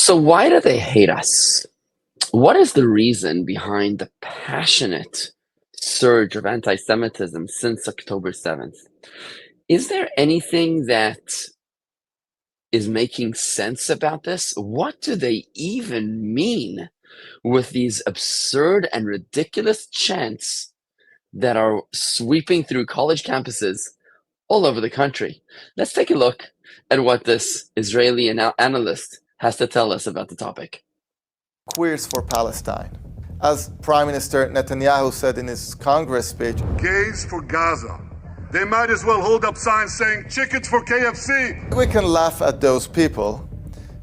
So why do they hate us? What is the reason behind the passionate surge of anti-Semitism since October 7th? Is there anything that is making sense about this? What do they even mean with these absurd and ridiculous chants that are sweeping through college campuses all over the country? Let's take a look at what this Israeli analyst has to tell us about the topic. Queers for Palestine. As Prime Minister Netanyahu said in his Congress speech, gays for Gaza. They might as well hold up signs saying chickens for KFC. We can laugh at those people,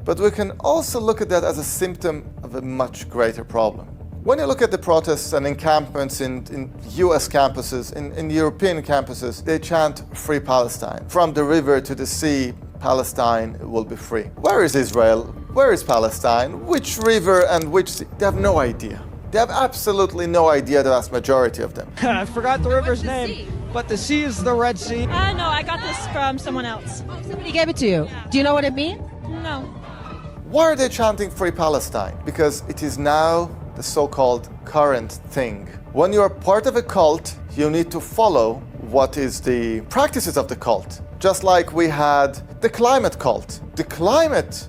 but we can also look at that as a symptom of a much greater problem. When you look at the protests and encampments in US campuses, in European campuses, they chant Free Palestine. From the river to the sea, Palestine will be free. Where is Israel? Where is Palestine? Which river and which sea? They have no idea. They have absolutely no idea, the vast majority of them. I forgot the river's name, but the sea is the Red Sea. No, I got this from someone else. Oh, somebody gave it to you. Yeah. Do you know what it means? No. Why are they chanting Free Palestine? Because it is now the so-called current thing. When you are part of a cult, you need to follow what is the practices of the cult. Just like we had the climate cult. The climate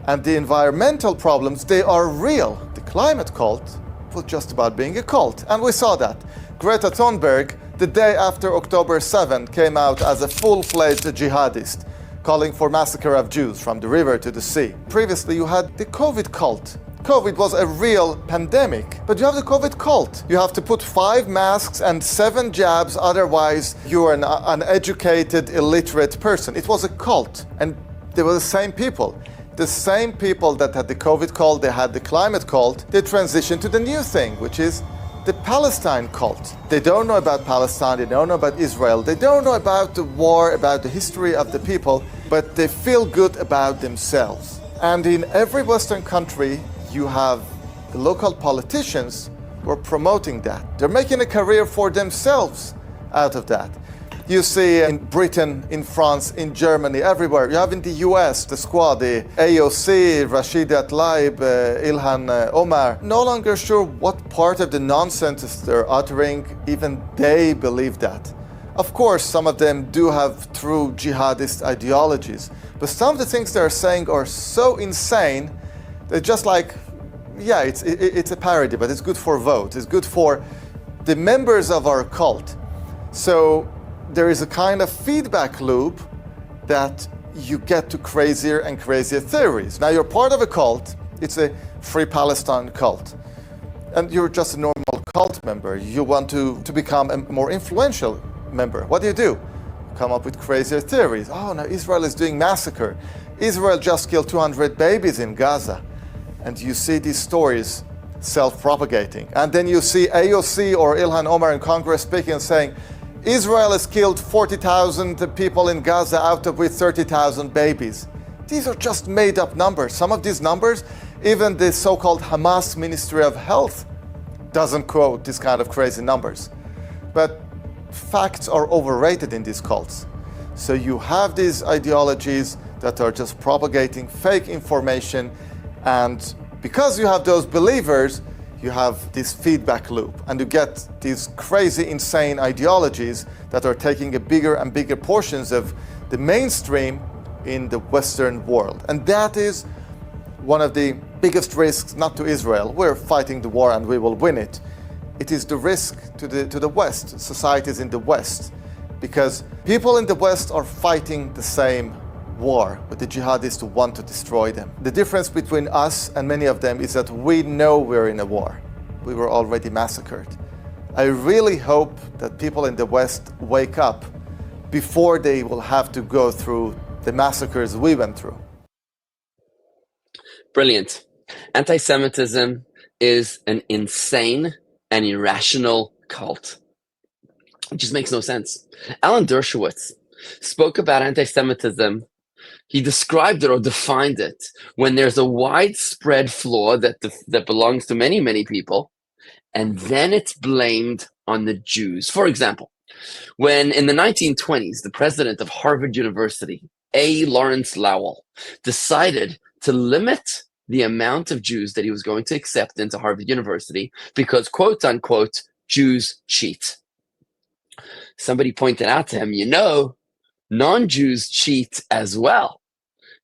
and the environmental problems, they are real. The climate cult was just about being a cult, and we saw that. Greta Thunberg, the day after October 7th, came out as a full-fledged jihadist, calling for massacre of Jews from the river to the sea. Previously, you had the COVID cult. COVID was a real pandemic, but you have the COVID cult. You have to put 5 masks and 7 jabs, otherwise you're an uneducated, illiterate person. It was a cult, and they were the same people. The same people that had the COVID cult, they had the climate cult, they transitioned to the new thing, which is the Palestine cult. They don't know about Palestine, they don't know about Israel, they don't know about the war, about the history of the people, but they feel good about themselves. And in every Western country, you have the local politicians who are promoting that. They're making a career for themselves out of that. You see in Britain, in France, in Germany, everywhere. You have in the US, the squad, the AOC, Rashida Tlaib, Ilhan Omar. No longer sure what part of the nonsense they're uttering, even they believe that. Of course, some of them do have true jihadist ideologies, but some of the things they're saying are so insane, they're just like, yeah, it's a parody, but it's good for votes. It's good for the members of our cult. So there is a kind of feedback loop that you get to crazier and crazier theories. Now you're part of a cult, it's a Free Palestine cult, and you're just a normal cult member. You want to become a more influential member. What do? Come up with crazier theories. Oh, now Israel is doing massacre. Israel just killed 200 babies in Gaza. And you see these stories self-propagating. And then you see AOC or Ilhan Omar in Congress speaking and saying, Israel has killed 40,000 people in Gaza, out of which 30,000 babies. These are just made-up numbers. Some of these numbers, even the so-called Hamas Ministry of Health doesn't quote these kind of crazy numbers. But facts are overrated in these cults. So you have these ideologies that are just propagating fake information, and because you have those believers, you have this feedback loop, and you get these crazy, insane ideologies that are taking a bigger and bigger portions of the mainstream in the Western world. And that is one of the biggest risks, not to Israel. We're fighting the war and we will win it. It is the risk to the West, societies in the West, because people in the West are fighting the same war with the jihadists who want to destroy them. The difference between us and many of them is that we know we're in a war. We were already massacred. I really hope that people in the West wake up before they will have to go through the massacres we went through. Brilliant. Anti-Semitism is an insane and irrational cult. It just makes no sense. Alan Dershowitz spoke about anti-Semitism. He described it or defined it when there's a widespread flaw that belongs to many, many people, and then it's blamed on the Jews. For example, when in the 1920s, the president of Harvard University, A. Lawrence Lowell, decided to limit the amount of Jews that he was going to accept into Harvard University because, quote unquote, Jews cheat. Somebody pointed out to him, non-Jews cheat as well.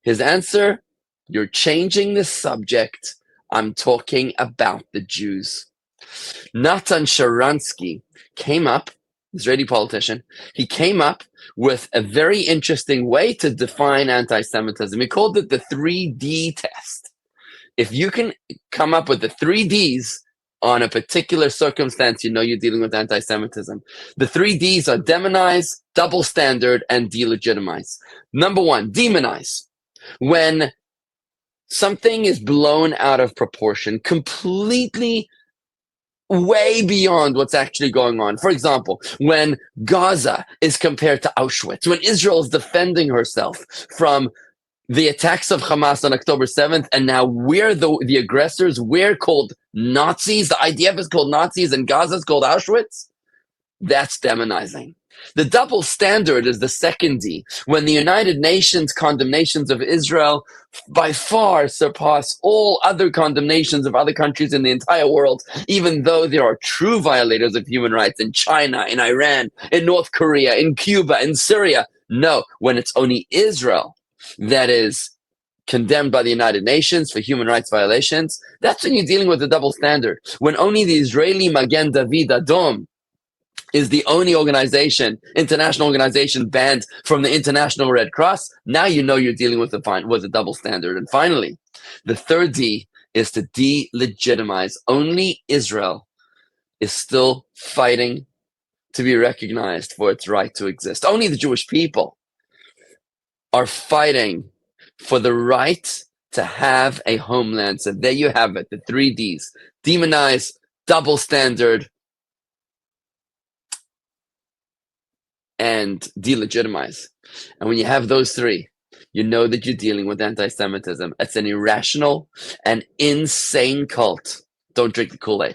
His answer, you're changing the subject. I'm talking about the Jews. Natan Sharansky came up, Israeli politician, he came up with a very interesting way to define anti-Semitism. He called it the 3D test. If you can come up with the 3Ds on a particular circumstance, you're dealing with anti-Semitism. The 3Ds are demonize, double standard, and delegitimize. Number one, demonize. When something is blown out of proportion, completely way beyond what's actually going on. For example, when Gaza is compared to Auschwitz, when Israel is defending herself from the attacks of Hamas on October 7th, and now we're the aggressors, we're called Nazis, the IDF is called Nazis, and Gaza is called Auschwitz, that's demonizing. The double standard is the second D, when the United Nations condemnations of Israel by far surpass all other condemnations of other countries in the entire world, even though there are true violators of human rights in China, in Iran, in North Korea, in Cuba, in Syria. No, when it's only Israel that is condemned by the United Nations for human rights violations, that's when you're dealing with a double standard. When only the Israeli Magen David Adom is the only international organization banned from the International Red Cross, now you're dealing with a double standard. And finally, the third D is to delegitimize. Only Israel is still fighting to be recognized for its right to exist. Only the Jewish people are fighting for the right to have a homeland. So there you have it, the 3Ds. Demonize, double standard, and delegitimize. And when you have those three, you know that you're dealing with anti-Semitism. It's an irrational and insane cult. Don't drink the Kool-Aid.